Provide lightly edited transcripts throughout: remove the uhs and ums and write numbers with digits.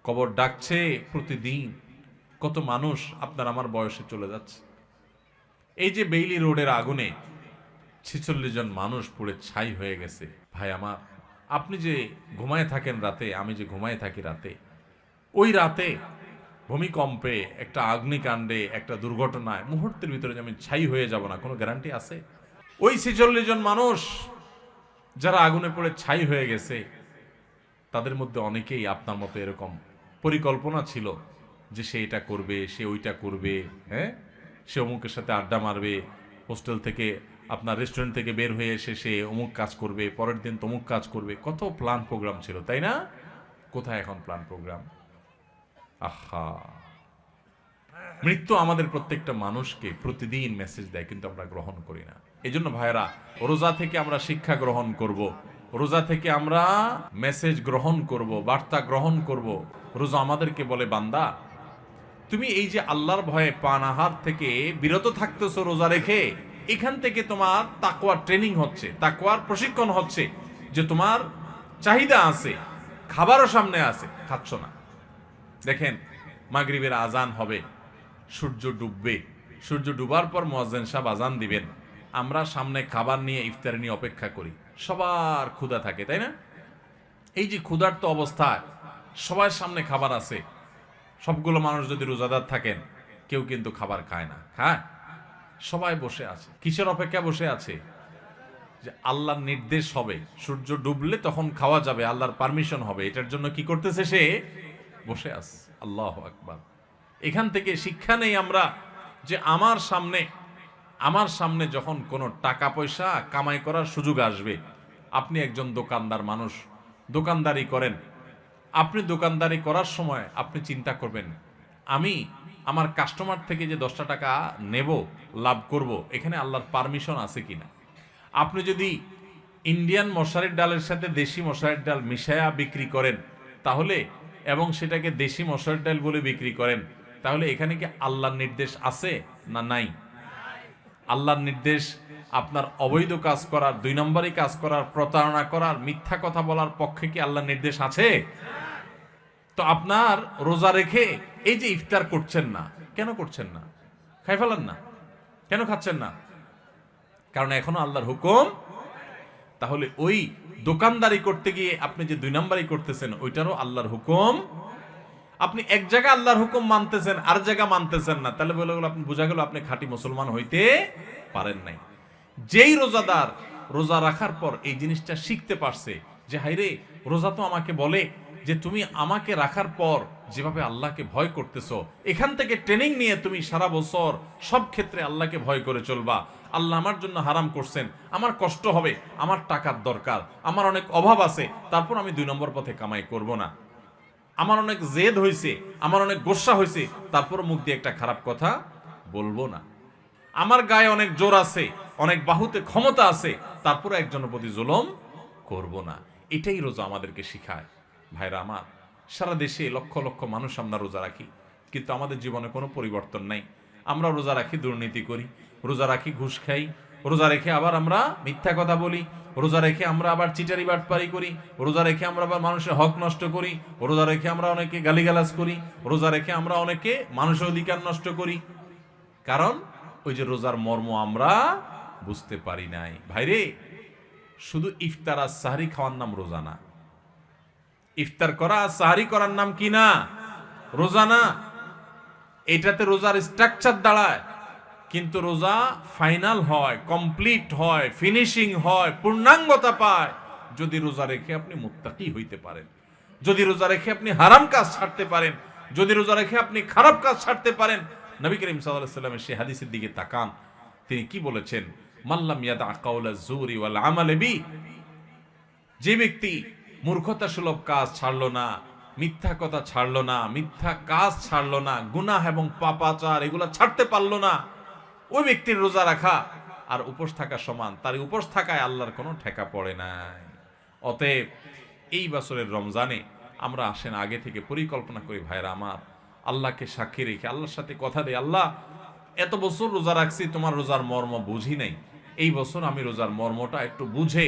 কবর ডাকছে প্রতিদিন। কত মানুষ আপনার আমার বয়সে চলে যাচ্ছে। এই যে বেইলি রোডের আগুনে ৪৬ জন মানুষ পুড়ে ছাই হয়ে গেছে। ভাই আমার, আপনি যে ঘুমায় থাকেন রাতে, আমি যে ঘুমায় থাকি রাতে, ওই রাতে ভূমিকম্পে, একটা অগ্নিকাণ্ডে, একটা দুর্ঘটনায় মুহূর্তের ভিতরে যে আমি ছাই হয়ে যাব না, কোনো গ্যারান্টি আছে? ওই ৪৬ জন মানুষ যারা আগুনে পড়ে ছাই হয়ে গেছে, তাদের মধ্যে অনেকেই আপনার মতো এরকম পরিকল্পনা ছিল যে সে এটা করবে, সে ওইটা করবে, হ্যাঁ, সে অমুকের সাথে আড্ডা মারবে, হোস্টেল থেকে আপনার রেস্টুরেন্ট থেকে বের হয়ে এসে সে অমুক কাজ করবে, পরের দিন তমুক কাজ করবে, কত প্ল্যান প্রোগ্রাম ছিল, তাই না? কোথায় এখন প্ল্যান প্রোগ্রাম? আহা, মৃত্যু আমাদের প্রত্যেকটা মানুষকে প্রতিদিন মেসেজ দেয়, কিন্তু আমরা গ্রহণ করি না। এই জন্য ভাইরা, রোজা থেকে আমরা শিক্ষা গ্রহণ করব, রোজা থেকে আমরা মেসেজ গ্রহণ করব, বার্তা গ্রহণ করব। রোজা আমাদেরকে বলে, বান্দা তুমি এই যে আল্লাহর ভয়ে পানাহার থেকে বিরত থাকতেছো রোজা রেখে, এখান থেকে তোমার তাকওয়ার ট্রেনিং হচ্ছে, তাকওয়ার প্রশিক্ষণ হচ্ছে, যে তোমার চাহিদা আছে, খাবারও সামনে আছে, খাচ্ছ না। দেখেন, মাগরিবের আজান হবে, সূর্য ডুববে, সূর্য ডুবার পর মুয়াজ্জিন সাহেব আজান দিবেন, আমরা সামনে খাবার নিয়ে, ইফতার নিয়ে অপেক্ষা করি। সবার ক্ষুধা থাকে, তাই না? এই যে ক্ষুধার্ত অবস্থায় সবার সামনে খাবার আছে, সবগুলো মানুষ যদি রোজাদার থাকেন, কেউ কিন্তু খাবার খায় না, হ্যাঁ, সবাই বসে আছে। কিসের অপেক্ষা বসে আছে? যে আল্লাহর নির্দেশ হবে, সূর্য ডুবলে তখন খাওয়া যাবে, আল্লাহর পারমিশন হবে, এটার জন্য কি করতেছে? সে বসে আছে। আল্লাহু আকবার। এখান থেকে শিক্ষা নেই আমরা যে আমার সামনে যখন কোনো টাকা পয়সা কামাই করার সুযোগ আসবে, আপনি একজন দোকানদার মানুষ, দোকানদারি করেন, আপনি দোকানদারি করার সময় আপনি চিন্তা করবেন, আমি আমার কাস্টমার থেকে যে 10টা টাকা নেব, লাভ করব, এখানে আল্লাহর পারমিশন আছে কিনা। আপনি যদি ইন্ডিয়ান মশারির ডালের সাথে দেশি মশারির ডাল মিশায়া বিক্রি করেন, তাহলে, এবং সেটাকে দেশি মশারির ডাল বলে বিক্রি করেন, তাহলে এখানে কি আল্লাহর নির্দেশ আছে না নাই? আল্লাহর নির্দেশ আপনার অবৈধ কাজ করার, 2 নম্বরই কাজ করার, প্রতারণা করার, মিথ্যা কথা বলার পক্ষে কি আল্লাহর নির্দেশ আছে? তো আপনার রোজা রেখে এই যে ইফতার করছেন না, কেন করছেন না? খাই ফেলান না, কেন খাচ্ছেন না? কারণ এখনো আল্লাহর হুকুম। তাহলে ওই দোকানদারি করতে গিয়ে আপনি যে 2 নম্বরই করতেছেন, ওইটারও আল্লাহর হুকুম। আপনি এক জায়গায় আল্লাহর হুকুম মানতেছেন, আর জায়গা মানতেছেন না, তাহলে বলে গেল, আপনি বোঝা গেল আপনি খাঁটি মুসলমান হইতে পারেন নাই। যেই রোজাদার রোজা রাখার পর এই জিনিসটা শিখতে পারছে যে হাইরে, রোজা তো আমাকে বলে যে তুমি আমাকে রাখার পর যেভাবে আল্লাহকে ভয় করতেছো, এখান থেকে ট্রেনিং নিয়ে তুমি সারা বছর সব ক্ষেত্রে আল্লাহকে ভয় করে চলবা। আল্লাহ আমার জন্য হারাম করছেন, আমার কষ্ট হবে, আমার টাকার দরকার, আমার অনেক অভাব আছে, তারপর আমি 2 নম্বর পথে কামাই করব না। আমার অনেক জেদ হয়েছে, আমার অনেক গোসা হয়েছে, তারপর মুখ দিয়ে একটা খারাপ কথা বলবো না। আমার গায়ে অনেক জোর আছে, অনেক বাহুতে ক্ষমতা আছে, তারপর একজনের প্রতি জুলুম করব না। এটাই রোজা আমাদেরকে শিখায়। ভাইরা আমার, সারা দেশে লক্ষ লক্ষ মানুষ আমরা রোজা রাখি, কিন্তু আমাদের জীবনে কোনো পরিবর্তন নাই। আমরা রোজা রাখি, দুর্নীতি করি, রোজা রাখি, ঘুষ খাই, রোজা রেখে আবার আমরা মিথ্যা কথা বলি, রোজা রেখে আমরা আবার চিটারি বাটপারি করি, রোজা রেখে আমরা আবার মানুষের হক নষ্ট করি, রোজা রেখে আমরা অনেকে গালিগালাজ করি, রোজা রেখে আমরা অনেকে মানুষের অধিকার নষ্ট করি। কারণ ওই যে রোজার মর্ম আমরা বুঝতে পারি নাই। ভাইরে, শুধু ইফতার আর সাহরি খাওয়ার নাম রোজা না। ইফতার করা আর সাহরি করার নাম কি না? রোজা না। এটাতে রোজার স্ট্রাকচার দাঁড়ায়, কিন্তু রোজা ফাইনাল হয়, কমপ্লিট হয়, ফিনিশিং হয়, পূর্ণাঙ্গতা পায় যদি রোজা রেখে আপনি মুত্তাকি হইতে পারেন, যদি রোজা রেখে আপনি হারাম কাজ ছাড়তে পারেন, যদি রোজা রেখে আপনি খারাপ কাজ ছাড়তে পারেন। নবী করিম সাল্লাল্লাহু আলাইহি ওয়াসাল্লামের সেই হাদিসের দিকে তাকান, তিনি কি বলেছেন? মাল্লাম ইয়াদা কাওলা যুরি ওয়াল আমাল বি, যে ব্যক্তি মূর্খতা সুলভ কাজ ছাড়লো না, মিথ্যা কথা ছাড়লো না, মিথ্যা কাজ ছাড়লো না, গুনাহ এবং পাপাচার এগুলা ছাড়তে পারলো না, ওই ব্যক্তির রোজা রাখা আর উপোস থাকা সমান। তার উপোস থাকায় আল্লাহর কোনো ঠেকা পড়ে নাই। অতএব এই বছরের রমজানে আমরা আসেন আগে থেকে পরিকল্পনা করি, ভাইরা আমার, আল্লাহকে সাক্ষী রেখে আল্লাহর সাথে কথা দেই, আল্লাহ এত বছর রোজা রাখছি, তোমার রোজার মর্ম বুঝি নাই, এই বছর আমি রোজার মর্মটা একটু বুঝে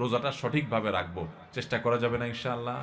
রোজাটা সঠিকভাবে রাখবো। চেষ্টা করা যাবে না ইনশাআল্লাহ?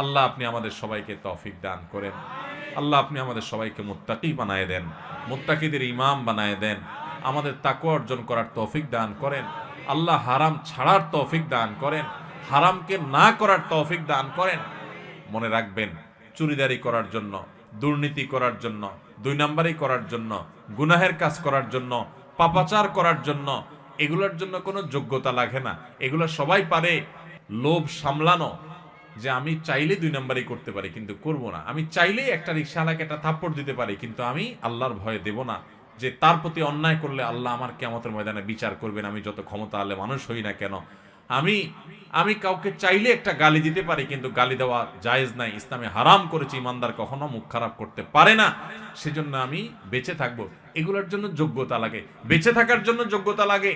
আল্লাহ আপনি আমাদের সবাইকে তৌফিক দান করেন। আল্লাহ আপনি আমাদের সবাইকে মুত্তাকি বানায় দেন, মুত্তাকিদের ইমাম বানায় দেন, আমাদের তাকওয়া অর্জন করার তৌফিক দান করেন। আল্লাহ হারাম ছাড়ার তৌফিক দান করেন, হারামকে না করার তৌফিক দান করেন। মনে রাখবেন, চুরিদারি করার জন্য, দুর্নীতি করার জন্য, দুই নাম্বারি করার জন্য, গুনাহের কাজ করার জন্য, পাপাচার করার জন্য, এগুলোর জন্য কোনো যোগ্যতা লাগে না। এগুলো সবাই পারে। লোভ সামলানো, যে আমি চাইলে দুই নাম্বারি করতে পারি কিন্তু করব না, আমি চাইলেই একটা রিকশাওয়ালাকে একটা থাপ্পড় দিতে পারি কিন্তু আমি আল্লাহর ভয়ে দেব না, যে তার প্রতি অন্যায় করলে আল্লাহ আমার কিয়ামতের ময়দানে বিচার করবেন, আমি যত ক্ষমতা আলে মানুষ হই না কেন। আমি কাউকে চাইলে একটা গালি দিতে পারি কিন্তু গালি দেওয়া জায়েজ নাই, ইসলামে হারাম করেছে, ইমানদার কখনো মুখ খারাপ করতে পারে না, সেজন্য আমি বেঁচে থাকবো। এগুলোর জন্য যোগ্যতা লাগে, বেঁচে থাকার জন্য যোগ্যতা লাগে।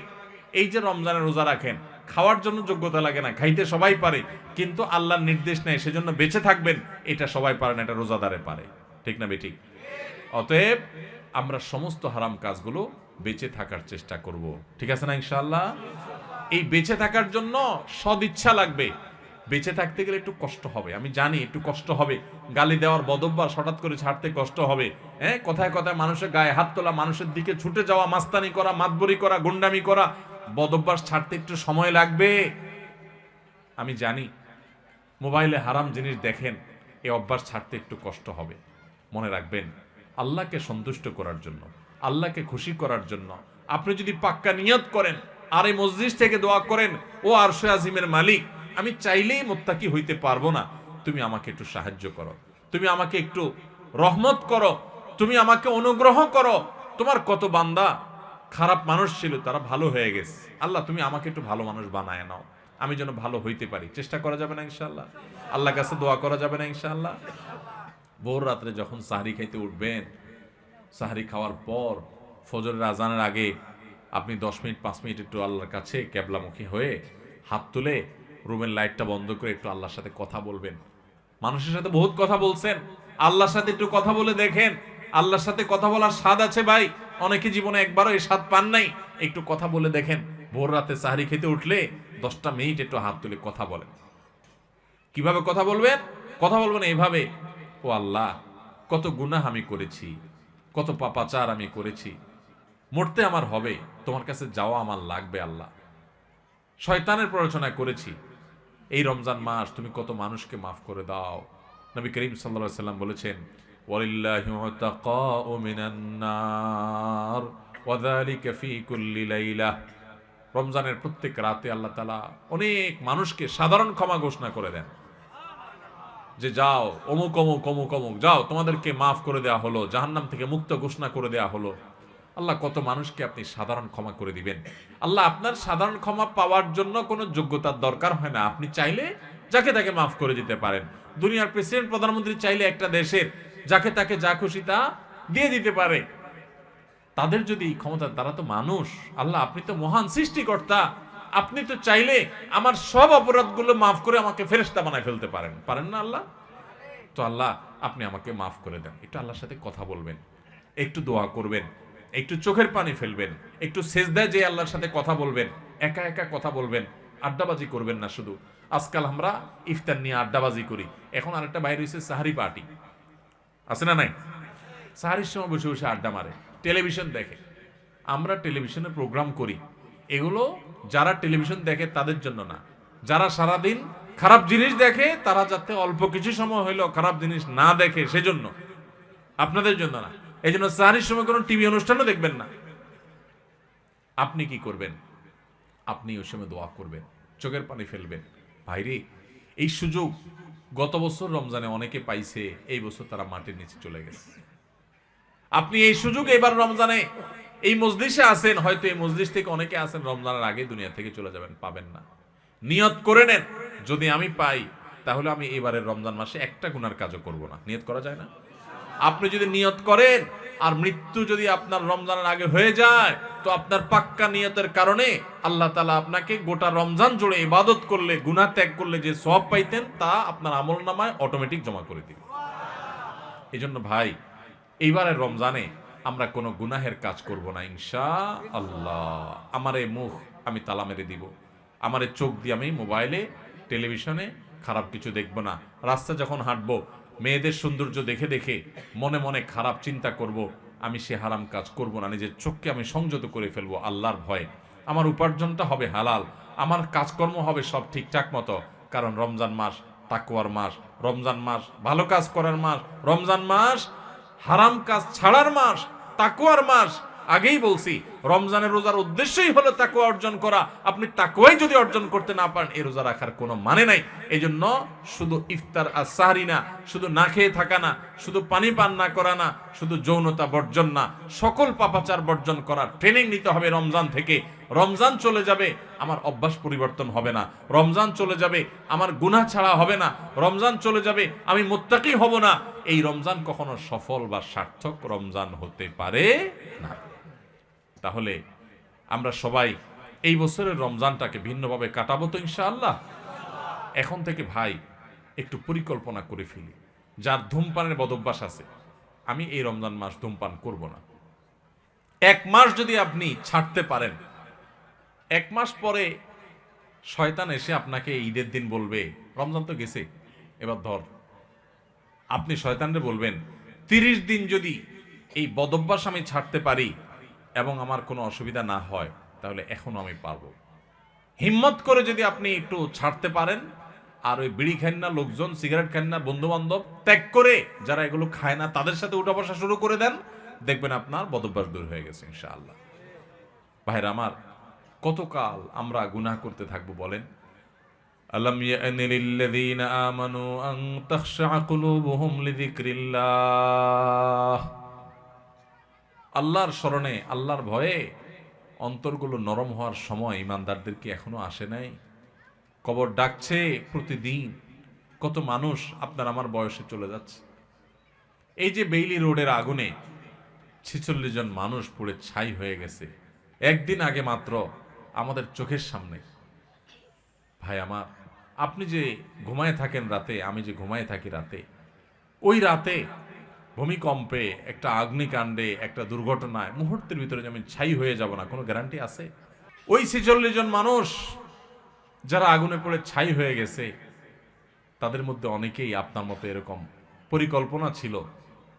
এই যে রমজানের রোজা রাখেন, খাওয়ার জন্য যোগ্যতা লাগে না, খাইতে সবাই পারে, কিন্তু আল্লাহর নির্দেশ নেই সেজন্য বেঁচে থাকবেন, এটা সবাই পারে না, এটা রোজাদারে পারে। ঠিক না বেঠিক? অতএব আমরা সমস্ত হারাম কাজগুলো বেঁচে থাকার চেষ্টা করব। ঠিক আছে না ইনশাআল্লাহ? এই বেঁচে থাকার জন্য সদিচ্ছা লাগবে। বেঁচে থাকতে গেলে একটু কষ্ট হবে, আমি জানি একটু কষ্ট হবে। গালি দেওয়ার বদভ্যাস হঠাৎ করে ছাড়তে কষ্ট হবে। কথায় কথায় মানুষের গায়ে হাত তোলা, মানুষের দিকে ছুটে যাওয়া, মাস্তানি করা, মাতবরি করা, গুন্ডামি করা, বদভ্যাস ছাড়তে একটু সময় লাগবে। আমি জানি মোবাইলে হারাম জিনিস দেখেন, এই অভ্যাস ছাড়তে একটু কষ্ট হবে। মনে রাখবেন, আল্লাহকে সন্তুষ্ট করার জন্য, আল্লাহকে খুশি করার জন্য আপনি যদি পাক্কা নিয়ত করেন আর এই মসজিদ থেকে দোয়া করেন, ও আরশে আজিমের মালিক, আমি চাইলেই মুত্তাকি হইতে পারবো না, তুমি আমাকে একটু সাহায্য করো, তুমি আমাকে একটু রহমত করো, তুমি আমাকে অনুগ্রহ করো। তোমার কত বান্দা খারাপ মানুষ ছিল, তারা ভালো হয়ে গেছে, আল্লাহ তুমি আমাকে একটু ভালো মানুষ বানায় নাও, আমি যেন ভালো হইতে পারি। চেষ্টা করা যাবে না ইনশাআল্লাহ? আল্লাহর কাছে দোয়া করা যাবে না ইনশাআল্লাহ? ভোর রাত্রে যখন সাহরি খাইতে উঠবেন, সাহরি খাওয়ার পর ফজরের আজানের আগে আপনি 10 মিনিট 5 মিনিট একটু আল্লাহর কাছে কেবলামুখী হয়ে হাত তুলে রুমের লাইটটা বন্ধ করে একটু আল্লাহর সাথে কথা বলবেন। মানুষের সাথে বহুত কথা বলছেন, আল্লাহর সাথে একটু কথা বলে দেখেন। আল্লাহর সাথে কথা বলার স্বাদ আছে ভাই, অনেকে জীবনে একবারও এই স্বাদ পান নাই। একটু কথা বলে দেখেন, ভোর রাতে সাহরি খেতে উঠলে 10টা মিনিট একটু হাত তুলে কথা বলেন। কিভাবে কথা বলবেন? কথা বলবেন এইভাবে, ও আল্লাহ, কত গুনাহ আমি করেছি, কত পাপাচার আমি করেছি, মরতে আমার হবে, তোমার কাছে যাওয়া আমার লাগবে আল্লাহ, শয়তানের প্ররোচনা করেছি, এই রমজান মাস তুমি কত মানুষকে মাফ করে দাও। নবী করিম সাল্লাল্লাহু আলাইহি ওয়াসাল্লাম বলেছেন, ওয়ালিল্লাহি মুতাকাউ মিনান নার ওয়া যালিকা ফি কুল্লি লাইলা। রমজানের প্রত্যেক রাতে আল্লাহ তাআলা অনেক মানুষকে সাধারণ ক্ষমা ঘোষণা করে দেন, যে যাও অমুক অমুক অমুক অমুক, যাও তোমাদেরকে মাফ করে দেওয়া হলো, জাহান্নাম থেকে মুক্ত ঘোষণা করে দেওয়া হলো। আল্লাহ কত মানুষকে আপনি সাধারণ ক্ষমা করে দিবেন। আল্লাহ আপনার সাধারণ ক্ষমা পাওয়ার জন্য কোনো যোগ্যতার দরকার হয় না, আপনি চাইলে যাকে তাকে মাফ করে দিতে পারেন। দুনিয়ার প্রেসিডেন্ট প্রধানমন্ত্রী চাইলে একটা দেশের যাকে তাকে যা খুশি তা দিয়ে দিতে পারে। তাদের যদি ক্ষমতা, তারা তো মানুষ। আল্লাহ আপনি তো মহান সৃষ্টিকর্তা, আপনি তো চাইলে আমার সব অপরাধগুলো মাফ করে আমাকে ফেরেশতা বানায় ফেলতে পারেন, পারেন না আল্লাহ? তো আল্লাহ আপনি আমাকে মাফ করে দেন। একটু আল্লাহর সাথে কথা বলবেন, একটু দোয়া করবেন, একটু চোখের পানি ফেলবেন, একটু সেজদায় যে আল্লাহর সাথে কথা বলবেন, একা একা কথা বলবেন, আড্ডাবাজি করবেন না শুধু। আজকাল আমরা ইফতার নিয়ে আড্ডাবাজি করি, এখন আরেকটা বাইরে হয়েছে সাহারি পার্টি, আছে না নাই? সাহারির সময় বসে বসে আড্ডা মারে, টেলিভিশন দেখে। আমরা টেলিভিশনে প্রোগ্রাম করি, এগুলো যারা টেলিভিশন দেখে তাদের জন্য না, যারা সারাদিন খারাপ জিনিস দেখে তারা যাতে অল্প কিছু সময় হইলেও খারাপ জিনিস না দেখে সেজন্য, আপনাদের জন্য না। এই জন্য সাহারির সময় কোনো টিভি অনুষ্ঠানও দেখবেন না। আপনি কি করবেন? আপনি ওই সময় দোয়া করবেন, চোখের পানি ফেলবেন। ভাইরে, এই সুযোগ গত বছর রমজানে অনেকে পাইছে, এই বছর তারা মাটির নিচে চলে গেছে। আপনি এই সুযোগ এবার রমজানে এই মজলিসে আছেন, হয়তো এই মজলিস থেকে অনেকে আছেন রমজানের আগে দুনিয়া থেকে চলে যাবেন, পাবেন না। নিয়ত করে নেন, যদি আমি পাই তাহলে আমি এবারের রমজান মাসে একটা গুনার কাজও করব না। নিয়ত করা যায় না? আপনি যদি নিয়ত করেন আর মৃত্যু যদি আপনার রমজানের আগে হয়ে যায়, তো আপনার পাক্কা নিয়তের কারণে আল্লাহ তাআলা আপনাকে গোটা রমজান জুড়ে ইবাদত করলে, গুনাহ ত্যাগ করলে যে সওয়াব পাইতেন তা আপনার আমলনামায় অটোমেটিক জমা করে দিবে। এজন্য ভাই, এইবারের রমজানে আমরা কোনো গুনাহের কাজ করব না ইনশাআল্লাহ। আমারে মুখ আমি তালা মেরে দিব, আমারে চোখ দিয়ে আমি মোবাইলে, টেলিভিশনে খারাপ কিছু দেখব না। রাস্তা যখন হাঁটবো মেয়েদের সৌন্দর্য দেখে দেখে মনে মনে খারাপ চিন্তা করব, আমি সে হারাম কাজ করব না। নিজের চোখকে আমি সংযত করে ফেলবো আল্লাহর ভয়ে। আমার উপার্জনটা হবে হালাল, আমার কাজকর্ম হবে সব ঠিকঠাক মতো। কারণ রমজান মাস তাকওয়ার মাস, রমজান মাস ভালো কাজ করার মাস, রমজান মাস হারাম কাজ ছাড়ার মাস, তাকওয়ার মাস। আগেই বলছি রমজানের রোজার উদ্দেশ্যই হলো তাকওয়া অর্জন করা। আপনি তাকওয়াই যদি অর্জন করতে না পারেন এই রোজা রাখার কোনো মানে নাই। এই জন্য শুধু ইফতার আর সাহরি না, শুধু না খেয়ে থাকা না, শুধু পানি পান না করা না, শুধু যৌনতা বর্জন না, সকল পাপাচার বর্জন করার ট্রেনিং নিতে হবে রমজান থেকে। রমজান চলে যাবে আমার অভ্যাস পরিবর্তন হবে না, রমজান চলে যাবে আমার গুনাহ ছাড়া হবে না, রমজান চলে যাবে আমি মুত্তাকি হব না। এই রমজান কখনো সফল বা সার্থক রমজান হতে পারে না। তাহলে আমরা সবাই এই বছরের রমজানটাকে ভিন্নভাবে কাটাবো তো ইনশাআল্লাহ। এখন থেকে ভাই একটু পরিকল্পনা করে ফেলি। যার ধূমপানের বদভ্যাস আছে, আমি এই রমজান মাস ধূমপান করব না। 1 মাস যদি আপনি ছাড়তে পারেন, 1 মাস পরে শয়তান এসে আপনাকে ঈদের দিন বলবে রমজান তো গেছে এবার ধর। আপনি শয়তানরে বলবেন 30 দিন যদি এই বদভ্যাস আমি ছাড়তে পারি এবং আমার কোনো অসুবিধা না হয় তাহলে এখনো আমি পারবো। হিম্মত করে যদি আপনি একটু ছাড়তে পারেন, আর ওই বিড়ি খান না লোকজন, সিগারেট খান না বন্ধু বান্ধব, ত্যাগ করে যারা এগুলো খায় না তাদের সাথে উঠা বসা শুরু করে দেন, দেখবেন আপনার বদভ্যাস দূর হয়ে গেছে ইনশাআল্লাহ। ভাইরা আমার, কতকাল আমরা গুনাহ করতে থাকবো বলেন? আলাম ইয়ানি লিল্লাযীনা আমানু আন তাখশা কুলুবুহুম লিযিকরিল্লাহ। আল্লাহর স্মরণে, আল্লাহর ভয়ে অন্তরগুলো নরম হওয়ার সময় ইমানদারদের কি এখনো আসে নাই? কবর ডাকছে প্রতিদিন। কত মানুষ আপনার আমার বয়সে চলে যাচ্ছে। এই যে বেইলি রোডের আগুনে 46 জন মানুষ পুড়ে ছাই হয়ে গেছে একদিন আগে মাত্র আমাদের চোখের সামনে। ভাই আমার, আপনি যে ঘুমায় থাকেন রাতে, আমি যে ঘুমায় থাকি রাতে, ওই রাতে ভূমিকম্পে, একটা অগ্নিকাণ্ডে, একটা দুর্ঘটনায় মুহূর্তের ভিতরে যে আমি ছাই হয়ে যাব না, কোনো গ্যারান্টি আছে? ওই 46 জন মানুষ যারা আগুনে পড়ে ছাই হয়ে গেছে, তাদের মধ্যে অনেকেই আপনার মতো এরকম পরিকল্পনা ছিল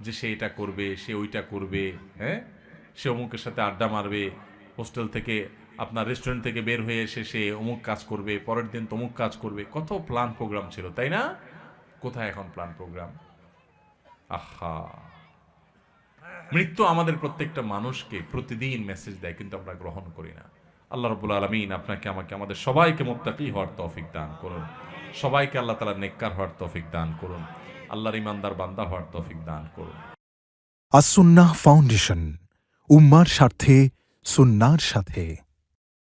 যে সে এটা করবে, সে ওইটা করবে, হ্যাঁ, সে অমুকের সাথে আড্ডা মারবে, হোস্টেল থেকে আপনার রেস্টুরেন্ট থেকে বের হয়ে এসে সে অমুক কাজ করবে, পরের দিন তমুক কাজ করবে। কত প্ল্যান প্রোগ্রাম ছিল, তাই না? কোথায় এখন প্ল্যান প্রোগ্রাম? আহা, মৃত্যু আমাদের প্রত্যেকটা মানুষকে প্রতিদিন মেসেজ দেয়, কিন্তু আমরা গ্রহণ করি না। আল্লাহ রাব্বুল আলামিন আপনাকে আমাকে আমাদের সবাইকে মুত্তাকি হওয়ার তৌফিক দান করুন। সবাইকে আল্লাহ তাআলা নেককার হওয়ার তৌফিক দান করুন। আল্লাহর ইমানদার বান্দা হওয়ার তৌফিক দান করুন। আস-সুন্নাহ ফাউন্ডেশন, উম্মার স্বার্থে সুন্নাহর সাথে।